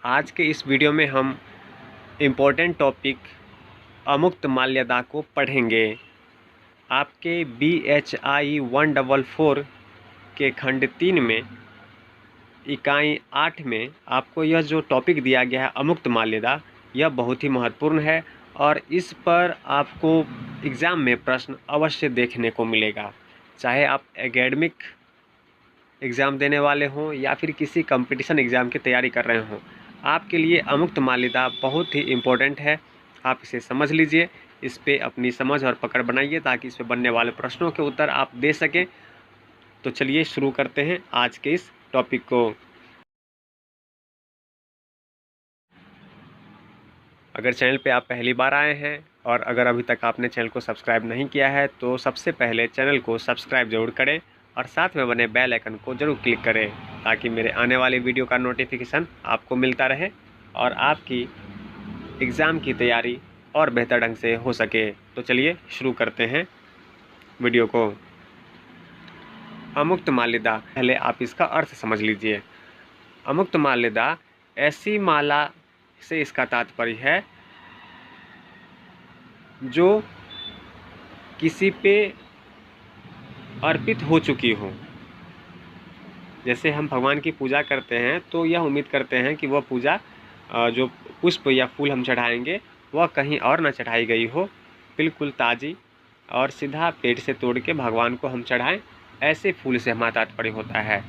आज के इस वीडियो में हम इम्पोर्टेंट टॉपिक अमुक्त माल्यदा को पढ़ेंगे। आपके BHI 144 के खंड 3 में इकाई 8 में आपको यह जो टॉपिक दिया गया है अमुक्त माल्यदा, यह बहुत ही महत्वपूर्ण है और इस पर आपको एग्ज़ाम में प्रश्न अवश्य देखने को मिलेगा। चाहे आप एकेडमिक एग्ज़ाम देने वाले हों या फिर किसी कंपटीशन एग्ज़ाम की तैयारी कर रहे हों, आपके लिए अमुक्त माल्यदा बहुत ही इम्पोर्टेंट है। आप इसे समझ लीजिए, इस पे अपनी समझ और पकड़ बनाइए ताकि इस पे बनने वाले प्रश्नों के उत्तर आप दे सकें। तो चलिए शुरू करते हैं आज के इस टॉपिक को। अगर चैनल पे आप पहली बार आए हैं और अगर अभी तक आपने चैनल को सब्सक्राइब नहीं किया है तो सबसे पहले चैनल को सब्सक्राइब ज़रूर करें और साथ में बने बेल आइकन को ज़रूर क्लिक करें ताकि मेरे आने वाले वीडियो का नोटिफिकेशन आपको मिलता रहे और आपकी एग्ज़ाम की तैयारी और बेहतर ढंग से हो सके। तो चलिए शुरू करते हैं वीडियो को। अमुक्त माल्यदा, पहले आप इसका अर्थ समझ लीजिए। अमुक्त माल्यदा ऐसी माला से इसका तात्पर्य है जो किसी पे अर्पित हो चुकी हो। जैसे हम भगवान की पूजा करते हैं तो यह उम्मीद करते हैं कि वह पूजा जो पुष्प या फूल हम चढ़ाएंगे वह कहीं और न चढ़ाई गई हो, बिल्कुल ताज़ी और सीधा पेड़ से तोड़ के भगवान को हम चढ़ाएं, ऐसे फूल से हमारा तात्पर्य होता है।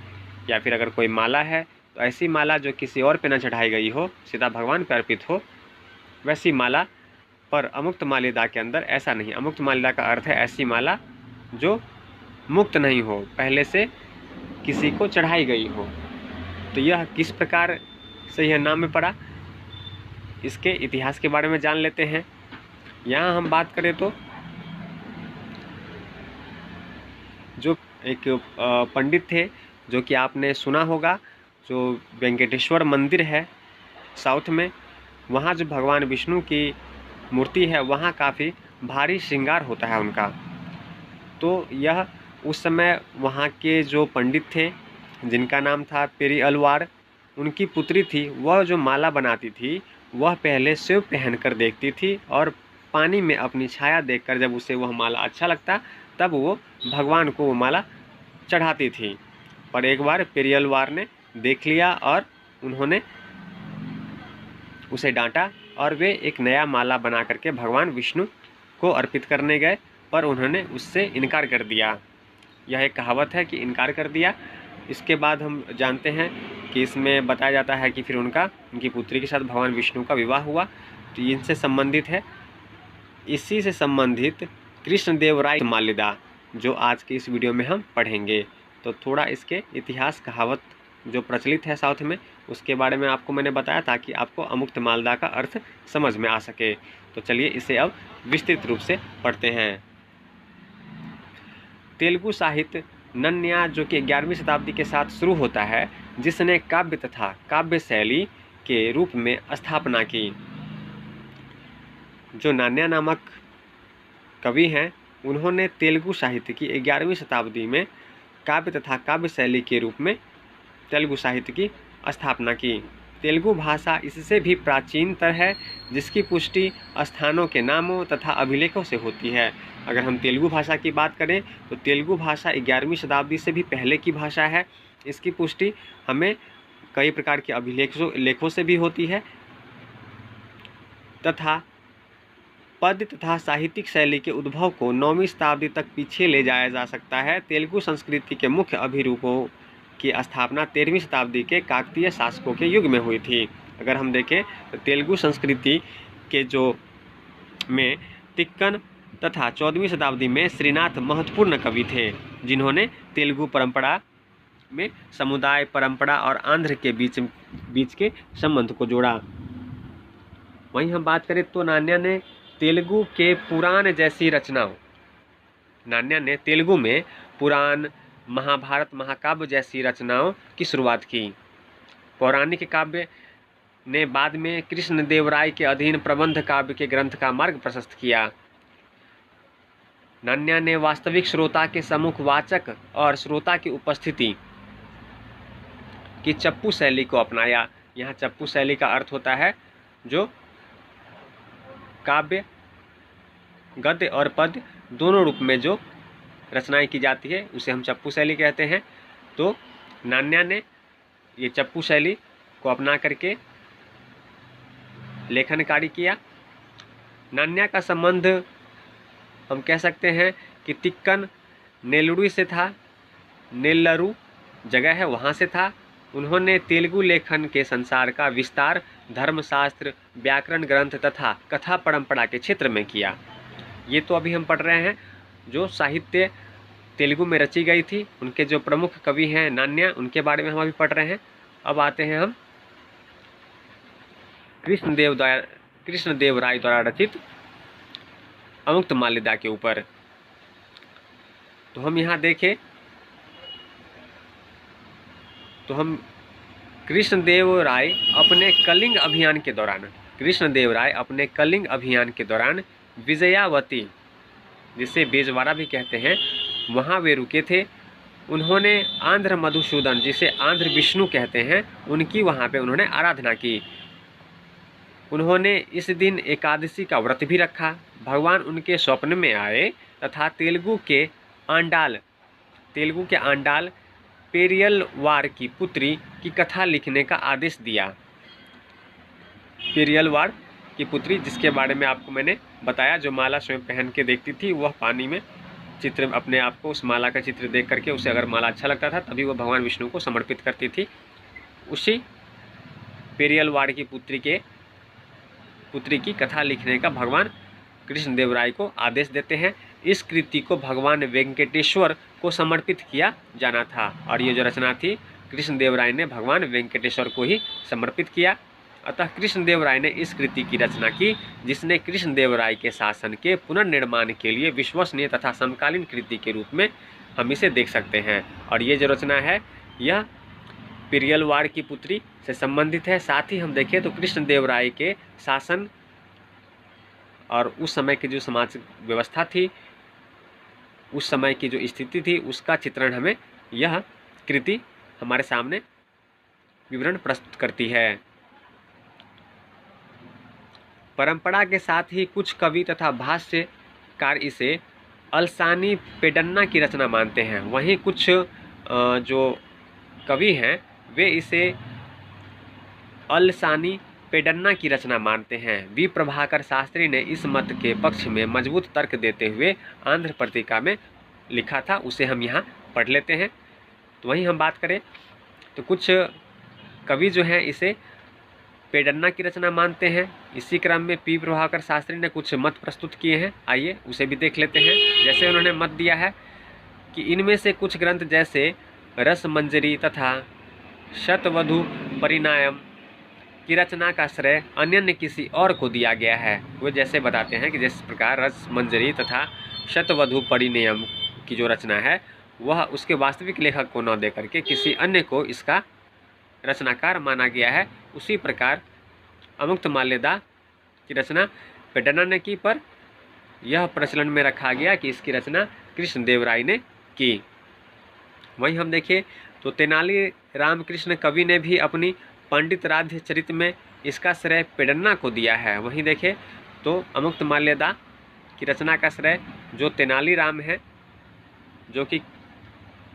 या फिर अगर कोई माला है तो ऐसी माला जो किसी और पे न चढ़ाई गई हो, सीधा भगवान पर अर्पित हो, वैसी माला। पर अमुक्त माल्यदा के अंदर ऐसा नहीं। अमुक्त माल्यदा का अर्थ है ऐसी माला जो मुक्त नहीं हो, पहले से किसी को चढ़ाई गई हो। तो यह किस प्रकार से यह नाम में पड़ा, इसके इतिहास के बारे में जान लेते हैं। यहाँ हम बात करें तो जो एक पंडित थे, जो कि आपने सुना होगा, जो वेंकटेश्वर मंदिर है साउथ में, वहाँ जो भगवान विष्णु की मूर्ति है वहाँ काफ़ी भारी श्रृंगार होता है उनका। तो यह उस समय वहाँ के जो पंडित थे जिनका नाम था पेरी अलवार, उनकी पुत्री थी। वह जो माला बनाती थी वह पहले शिव पहनकर देखती थी और पानी में अपनी छाया देखकर जब उसे वह माला अच्छा लगता तब वो भगवान को वो माला चढ़ाती थी। पर एक बार पेरी अलवार ने देख लिया और उन्होंने उसे डांटा और वे एक नया माला बना करके भगवान विष्णु को अर्पित करने गए, पर उन्होंने उससे इनकार कर दिया। यह एक कहावत है कि इनकार कर दिया। इसके बाद हम जानते हैं कि इसमें बताया जाता है कि फिर उनकी पुत्री के साथ भगवान विष्णु का विवाह हुआ। तो इनसे संबंधित है, इसी से संबंधित कृष्णदेवराय माल्यदा जो आज के इस वीडियो में हम पढ़ेंगे। तो थोड़ा इसके इतिहास, कहावत जो प्रचलित है साउथ में, उसके बारे में आपको मैंने बताया ताकि आपको अमुक्त माल्यदा का अर्थ समझ में आ सके। तो चलिए इसे अब विस्तृत रूप से पढ़ते हैं। तेलुगु साहित्य नन्या, जो कि 11वीं शताब्दी के साथ शुरू होता है, जिसने काव्य तथा काव्य शैली के रूप में स्थापना की। जो नान्या नामक कवि हैं, उन्होंने तेलुगु साहित्य की 11वीं शताब्दी में काव्य तथा काव्य शैली के रूप में तेलुगु साहित्य की स्थापना की। तेलुगु भाषा इससे भी प्राचीनतर है, जिसकी पुष्टि स्थानों के नामों तथा अभिलेखों से होती है। अगर हम तेलुगु भाषा की बात करें तो तेलुगु भाषा 11वीं शताब्दी से भी पहले की भाषा है। इसकी पुष्टि हमें कई प्रकार के अभिलेखों से भी होती है तथा पद्य तथा साहित्यिक शैली के उद्भव को 9वीं शताब्दी तक पीछे ले जाया जा सकता है। तेलुगु संस्कृति के मुख्य अभिरूपों की स्थापना 13वीं शताब्दी के काकतीय शासकों के युग में हुई थी। अगर हम देखें तो तेलुगु संस्कृति के जो में तिक्कन तथा 14वीं शताब्दी में श्रीनाथ महत्वपूर्ण कवि थे, जिन्होंने तेलुगु परंपरा में समुदाय, परंपरा और आंध्र के बीच के संबंध को जोड़ा। वहीं हम बात करें तो नान्या ने तेलुगु के पुराण जैसी रचनाओं, नान्या ने तेलुगु में पुराण, महाभारत, महाकाव्य जैसी रचनाओं की शुरुआत की। पौराणिक काव्य ने बाद में कृष्णदेवराय के अधीन प्रबंध काव्य के ग्रंथ का मार्ग प्रशस्त किया। नान्या ने वास्तविक श्रोता के सम्मुख वाचक और श्रोता की उपस्थिति की चप्पू शैली को अपनाया। यहाँ चप्पू शैली का अर्थ होता है जो काव्य, गद्य और पद्य दोनों रूप में जो रचनाएं की जाती है उसे हम चप्पू शैली कहते हैं। तो नान्या ने ये चप्पू शैली को अपना करके लेखन कार्य किया। नान्या का संबंध हम कह सकते हैं कि तिक्कन नेल्लुडी से था, नेल्लरू जगह है वहाँ से था। उन्होंने तेलुगु लेखन के संसार का विस्तार धर्मशास्त्र, व्याकरण ग्रंथ तथा कथा परंपरा के क्षेत्र में किया। ये तो अभी हम पढ़ रहे हैं जो साहित्य तेलुगु में रची गई थी, उनके जो प्रमुख कवि हैं नान्या, उनके बारे में हम अभी पढ़ रहे हैं। अब आते हैं हम कृष्णदेव राय द्वारा रचित अमुक्तमाल्यदा के ऊपर। तो हम यहाँ देखें तो हम कृष्णदेव राय अपने कलिंग अभियान के दौरान विजयावती, जिसे बेजवाड़ा भी कहते हैं, वहाँ वे रुके थे। उन्होंने आंध्र मधुसूदन, जिसे आंध्र विष्णु कहते हैं, उनकी वहाँ पे उन्होंने आराधना की। उन्होंने इस दिन एकादशी का व्रत भी रखा। भगवान उनके स्वप्न में आए तथा तेलुगु के आंडाल पेरियलवार की पुत्री की कथा लिखने का आदेश दिया। पेरियलवार की पुत्री, जिसके बारे में आपको मैंने बताया, जो माला स्वयं पहन के देखती थी, वह पानी में चित्र अपने आप को, उस माला का चित्र देख करके उसे अगर माला अच्छा लगता था तभी वह भगवान विष्णु को समर्पित करती थी। उसी पेरियलवार की पुत्री की कथा लिखने का भगवान कृष्णदेव राय को आदेश देते हैं। इस कृति को भगवान वेंकटेश्वर को समर्पित किया जाना था, और ये जो रचना थी कृष्णदेव राय ने भगवान वेंकटेश्वर को ही समर्पित किया। अतः कृष्णदेव राय ने इस कृति की रचना की, जिसने कृष्णदेव राय के शासन के पुनर्निर्माण के लिए विश्वसनीय तथा समकालीन कृति के रूप में हम इसे देख सकते हैं। और ये जो रचना है यह पेरियलवार की पुत्री से संबंधित है। साथ ही हम देखें तो कृष्णदेव राय के शासन और उस समय की जो समाज व्यवस्था थी, उस समय की जो स्थिति थी, उसका चित्रण हमें यह कृति हमारे सामने विवरण प्रस्तुत करती है। परंपरा के साथ ही कुछ कवि तथा भाष्यकार इसे अलसानी पेडन्ना की रचना मानते हैं। वहीं कुछ जो कवि हैं वे इसे अलसानी पेडन्ना की रचना मानते हैं। वी प्रभाकर शास्त्री ने इस मत के पक्ष में मजबूत तर्क देते हुए आंध्र पत्रिका में लिखा था, उसे हम यहाँ पढ़ लेते हैं। तो वहीं हम बात करें तो कुछ कवि जो हैं इसे पेडन्ना की रचना मानते हैं। इसी क्रम में पी प्रभाकर शास्त्री ने कुछ मत प्रस्तुत किए हैं, आइए उसे भी देख लेते हैं। जैसे उन्होंने मत दिया है कि इनमें से कुछ ग्रंथ जैसे रस मंजरी तथा शतवधु परिणाम की रचना का श्रेय अन्य किसी और को दिया गया है। वो जैसे बताते हैं कि जिस प्रकार रस मंजरी तथा शतवधु परिणयम की जो रचना है वह उसके वास्तविक लेखक को न दे करके किसी अन्य को इसका रचनाकार माना गया है, उसी प्रकार अमुक्तमाल्यदा की रचना पेडन्ना ने की, पर यह प्रचलन में रखा गया कि इसकी रचना कृष्णदेव राय ने की। वहीं हम देखें तो तेनाली रामकृष्ण कवि ने भी अपनी पंडित राध्य चरित में इसका श्रेय पेडन्ना को दिया है। वहीं देखें तो अमुक्तमाल्यदा की रचना का श्रेय जो तेनाली राम है,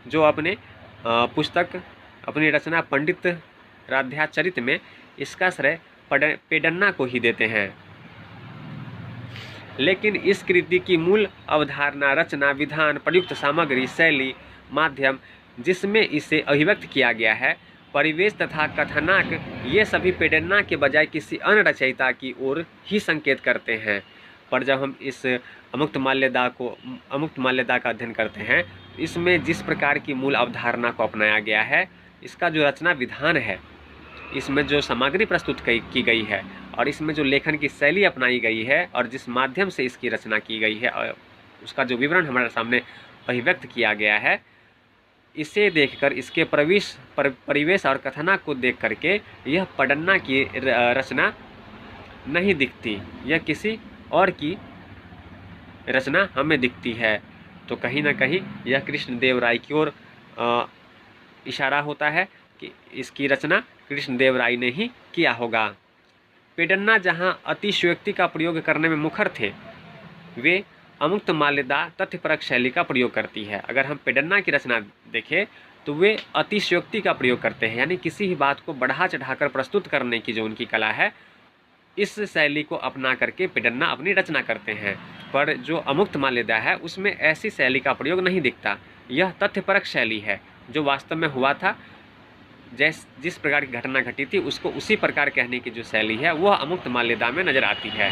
जो अपने पुस्तक अपनी रचना पंडित राध्याचरित में इसका श्रेय पेडन्ना को ही देते हैं। लेकिन इस कृति की मूल अवधारणा, रचना, विधान, प्रयुक्त सामग्री, शैली, माध्यम जिसमें इसे अभिव्यक्त किया गया है, परिवेश तथा कथनाक, ये सभी पेडन्ना के बजाय किसी अन्य रचयिता की ओर ही संकेत करते हैं। पर जब हम इस अमुक्तमाल्यदा का अध्ययन करते हैं, इसमें जिस प्रकार की मूल अवधारणा को अपनाया गया है, इसका जो रचना विधान है, इसमें जो सामग्री प्रस्तुत की गई है और इसमें जो लेखन की शैली अपनाई गई है और जिस माध्यम से इसकी रचना की गई है और उसका जो विवरण हमारे सामने अभिव्यक्त किया गया है, इसे देखकर, इसके परिवेश और कथना को देख करके यह पेडन्ना की रचना नहीं दिखती, यह किसी और की रचना हमें दिखती है। तो कहीं ना कहीं यह कृष्णदेव राय की ओर इशारा होता है कि इसकी रचना कृष्णदेव राय ने ही किया होगा। पेडन्ना जहाँ अतिशयोक्ति का प्रयोग करने में मुखर थे, वे अमुक्तमाल्यदा तथ्यपरक शैली का प्रयोग करती है। अगर हम पेडन्ना की रचना देखें तो वे अतिशयोक्ति का प्रयोग करते हैं, यानी किसी भी बात को बढ़ा चढ़ाकर प्रस्तुत करने की जो उनकी कला है, इस शैली को अपना करके पेडन्ना अपनी रचना करते हैं। पर जो अमुक्तमाल्यदा है उसमें ऐसी शैली का प्रयोग नहीं दिखता। यह तथ्यपरक शैली है, जो वास्तव में हुआ था, जिस प्रकार की घटना घटी थी उसको उसी प्रकार कहने की जो शैली है वह अमुक्तमाल्यदा में नजर आती है।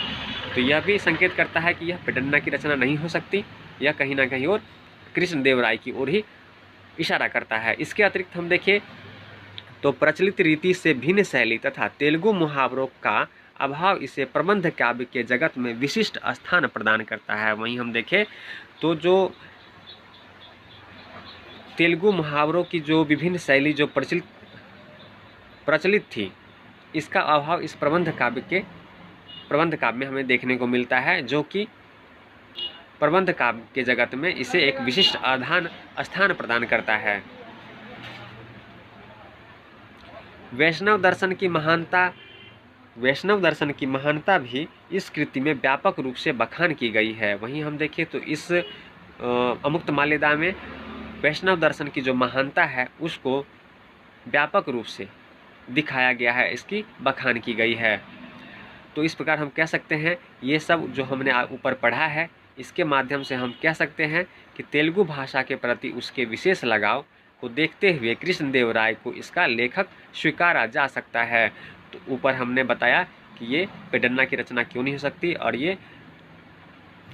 तो यह भी संकेत करता है कि यह पेडन्ना की रचना नहीं हो सकती, यह कहीं ना कहीं और कृष्णदेव राय की ओर ही इशारा करता है। इसके अतिरिक्त हम देखें तो प्रचलित रीति से भिन्न शैली तथा तेलुगु मुहावरों का अभाव इसे प्रबंध काव्य के जगत में विशिष्ट स्थान प्रदान करता है। वहीं हम देखें तो जो तेलुगु मुहावरों की जो विभिन्न शैली जो प्रचलित थी, इसका अभाव इस प्रबंध काव्य में हमें देखने को मिलता है, जो कि प्रबंध काव्य के जगत में इसे एक विशिष्ट स्थान प्रदान करता है। वैष्णव दर्शन की महानता भी इस कृति में व्यापक रूप से बखान की गई है। वहीं हम देखें तो इस अमुक्तमाल्यदा में वैष्णव दर्शन की जो महानता है उसको व्यापक रूप से दिखाया गया है, इसकी बखान की गई है। तो इस प्रकार हम कह सकते हैं, ये सब जो हमने ऊपर पढ़ा है, इसके माध्यम से हम कह सकते हैं कि तेलुगु भाषा के प्रति उसके विशेष लगाव को देखते हुए कृष्णदेव राय को इसका लेखक स्वीकारा जा सकता है। तो ऊपर हमने बताया कि ये पेडन्ना की रचना क्यों नहीं हो सकती और ये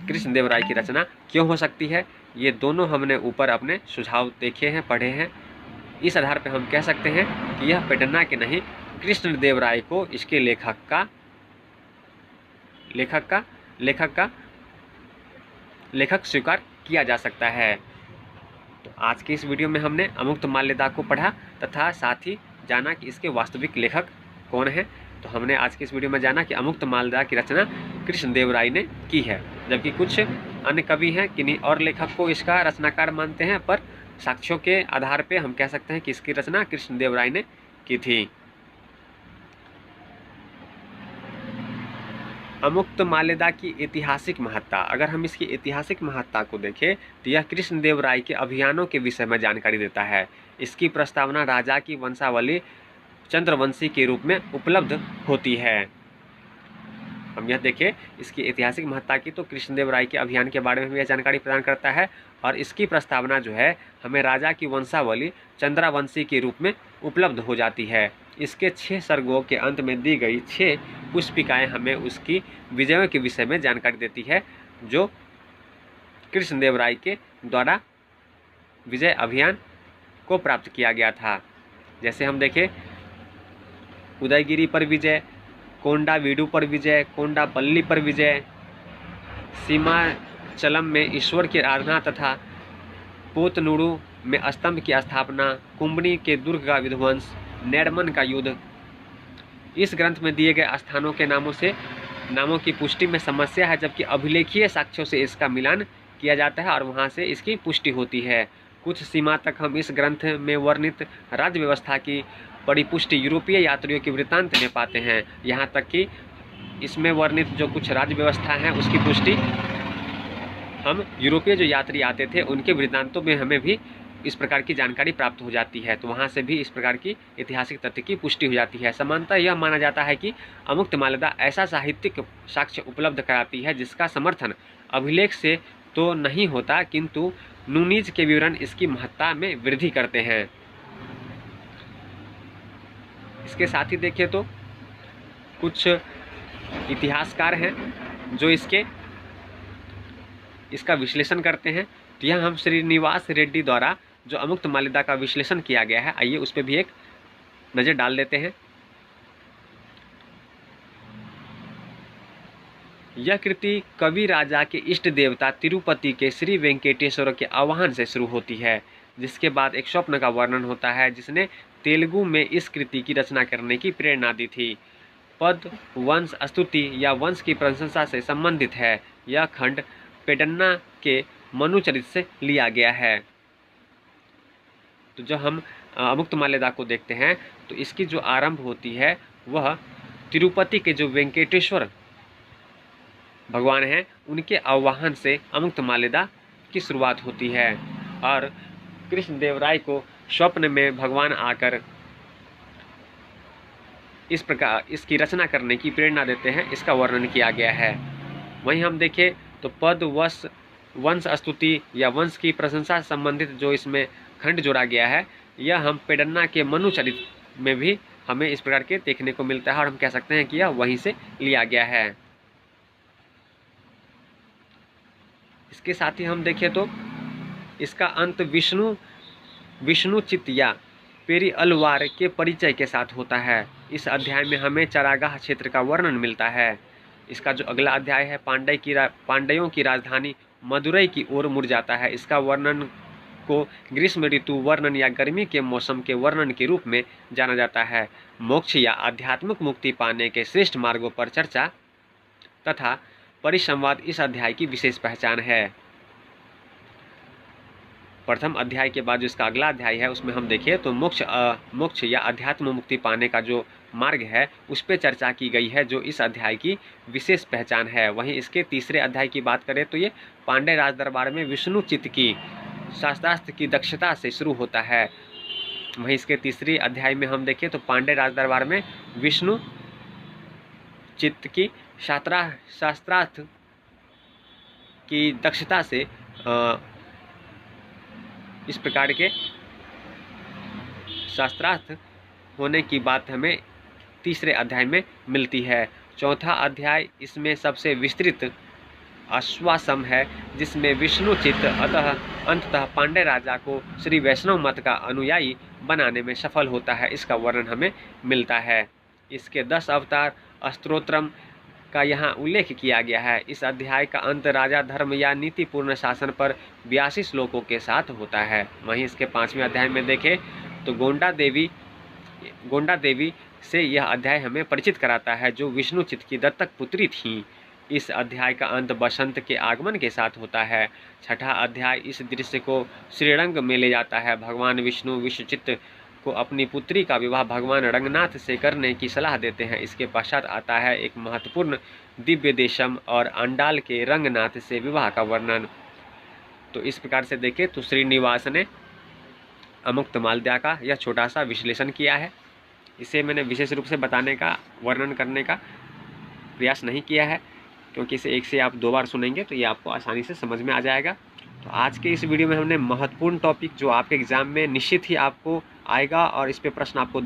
कृष्णदेव राय की रचना क्यों हो सकती है। ये दोनों हमने ऊपर अपने सुझाव देखे हैं, पढ़े हैं। इस आधार पर हम कह सकते हैं कि यह पेडन्ना के नहीं, कृष्णदेव राय को इसके लेखक स्वीकार किया जा सकता है। तो आज के इस वीडियो में हमने अमुक्तमाल्यदा को पढ़ा तथा साथ ही जाना कि इसके वास्तविक लेखक कौन है। तो हमने आज के इस वीडियो में जाना कि अमुक्तमाल्यदा की रचना कृष्णदेव राय ने की है, जबकि कुछ अन्य कवि हैं किन्हीं और लेखक को इसका रचनाकार मानते हैं, पर साक्ष्यों के आधार पर हम कह सकते हैं कि इसकी रचना कृष्णदेव राय ने की थी। अमुक्तमाल्यदा की ऐतिहासिक महत्ता, अगर हम इसकी ऐतिहासिक महत्ता को देखें तो यह कृष्णदेव राय के अभियानों के विषय में जानकारी देता है। इसकी प्रस्तावना राजा की वंशावली चंद्रवंशी के रूप में उपलब्ध होती है। हम यह देखें इसकी ऐतिहासिक महत्ता की, तो कृष्णदेव राय के अभियान के बारे में यह जानकारी प्रदान करता है और इसकी प्रस्तावना जो है हमें राजा की वंशावली चंद्रवंशी के रूप में उपलब्ध हो जाती है। इसके 6 सर्गों के अंत में दी गई 6 पुष्पिकाएँ हमें उसकी विजयों के विषय में जानकारी देती है, जो कृष्णदेव राय के द्वारा विजय अभियान को प्राप्त किया गया था। जैसे हम देखें उदयगिरी पर विजय, कोंडावीडु पर विजय, कोंडापल्ली पर विजय, सीमाचलम में ईश्वर की आराधना तथा पोतनुडु में स्तंभ की स्थापना, कुंभनी के दुर्ग का विध्वंस, नेडमन का युद्ध। इस ग्रंथ में दिए गए स्थानों के नामों की पुष्टि में समस्या है, जबकि अभिलेखीय साक्ष्यों से इसका मिलान किया जाता है और वहां से इसकी पुष्टि होती है। कुछ सीमा तक हम इस ग्रंथ में वर्णित राज्य व्यवस्था की परिपुष्टि यूरोपीय यात्रियों के वृत्तांत में पाते हैं। यहाँ तक कि इसमें वर्णित जो कुछ राज्य व्यवस्था है उसकी पुष्टि हम यूरोपीय जो यात्री आते थे उनके वृत्तांतों में हमें भी इस प्रकार की जानकारी प्राप्त हो जाती है। तो वहाँ से भी इस प्रकार की ऐतिहासिक तथ्य की पुष्टि हो जाती है। समानतः यह माना जाता है कि अमुक्तमाल्यदा ऐसा साहित्यिक साक्ष्य उपलब्ध कराती है जिसका समर्थन अभिलेख से तो नहीं होता, किंतु नूनीज के विवरण इसकी महत्ता में वृद्धि करते हैं। इसके साथ ही देखें तो कुछ इतिहासकार हैं जो इसका विश्लेषण करते हैं। तो यहाँ हम श्रीनिवास रेड्डी द्वारा जो अमुक्तमाल्यदा का विश्लेषण किया गया है, आइए उस पर भी एक नज़र डाल लेते हैं। यह कृति कवि राजा के इष्ट देवता तिरुपति के श्री वेंकटेश्वर के आह्वान से शुरू होती है, जिसके बाद एक स्वप्न का वर्णन होता है जिसने तेलुगु में इस कृति की रचना करने की प्रेरणा दी थी। पद वंश स्तुति या वंश की प्रशंसा से संबंधित है। यह खंड पेडन्ना के मनुचरित से लिया गया है। तो जो हम अमुक्तमाल्यदा को देखते हैं तो इसकी जो आरंभ होती है वह तिरुपति के जो वेंकटेश्वर भगवान हैं उनके आवाहन से अमुक्तमाल्यदा की शुरुआत होती है। और कृष्णदेवराय को स्वप्न में भगवान आकर इस प्रकार इसकी रचना करने की प्रेरणा देते हैं, इसका वर्णन किया गया है। वहीं हम देखें तो पद वंश स्तुति या वंश की प्रशंसा संबंधित जो इसमें खंड जोड़ा गया है, यह हम पेडन्ना के मनुचरित में भी हमें इस प्रकार के देखने को मिलता है और हम कह सकते हैं कि यह वहीं से लिया गया है। इसके साथ ही हम देखें तो इसका अंत विष्णु चित्त या पेरी अलवार के परिचय के साथ होता है। इस अध्याय में हमें चरागाह क्षेत्र का वर्णन मिलता है। इसका जो अगला अध्याय है पांड्यों की राजधानी मदुरई की ओर मुड़ जाता है। इसका वर्णन को ग्रीष्म ऋतु वर्णन या गर्मी के मौसम के वर्णन के रूप में जाना जाता है। मोक्ष या आध्यात्मिक मुक्ति पाने के श्रेष्ठ मार्गों पर चर्चा तथा परिसंवाद इस अध्याय की विशेष पहचान है। प्रथम अध्याय के बाद जो इसका अगला अध्याय है उसमें हम देखें तो मोक्ष या अध्यात्म मुक्ति पाने का जो मार्ग है उस पर चर्चा की गई है, जो इस अध्याय की विशेष पहचान है। वहीं इसके तीसरे अध्याय की बात करें तो ये पांड्य राज दरबार में विष्णु चित्त की शास्त्रास्त्र की दक्षता से शुरू होता है। वहीं इसके तीसरे अध्याय में हम देखें तो पांड्य राज दरबार में विष्णु चित्त की शास्त्रास्त्र की दक्षता से इस प्रकार के शास्त्रार्थ होने की बात हमें तीसरे अध्याय में मिलती है। चौथा अध्याय इसमें सबसे विस्तृत आश्वासम है, जिसमें विष्णु चित्त अंततः पांड्य राजा को श्री वैष्णव मत का अनुयायी बनाने में सफल होता है, इसका वर्णन हमें मिलता है। इसके 10 अवतार स्तोत्रम का यहाँ उल्लेख किया गया है। इस अध्याय का अंत राजा धर्म या नीतिपूर्ण शासन पर 82 श्लोकों के साथ होता है। वहीं इसके 5वें अध्याय में देखें तो गोंडा देवी से यह अध्याय हमें परिचित कराता है, जो विष्णु चित्त की दत्तक पुत्री थीं। इस अध्याय का अंत बसंत के आगमन के साथ होता है। छठा अध्याय इस दृश्य को श्रीरंग में ले जाता है। भगवान विष्णु विश्वचित्त को अपनी पुत्री का विवाह भगवान रंगनाथ से करने की सलाह देते हैं। इसके पश्चात आता है एक महत्वपूर्ण दिव्य देशम और अंडाल के रंगनाथ से विवाह का वर्णन। तो इस प्रकार से देखें तो श्रीनिवास ने अमुक्तमाल्यदा का यह छोटा सा विश्लेषण किया है। इसे मैंने विशेष रूप से बताने का वर्णन करने का प्रयास नहीं किया है, क्योंकि इसे एक से आप 2 बार सुनेंगे तो ये आपको आसानी से समझ में आ जाएगा। तो आज के इस वीडियो में हमने महत्वपूर्ण टॉपिक जो आपके एग्जाम में निश्चित ही आपको आएगा और इस पे प्रश्न आपको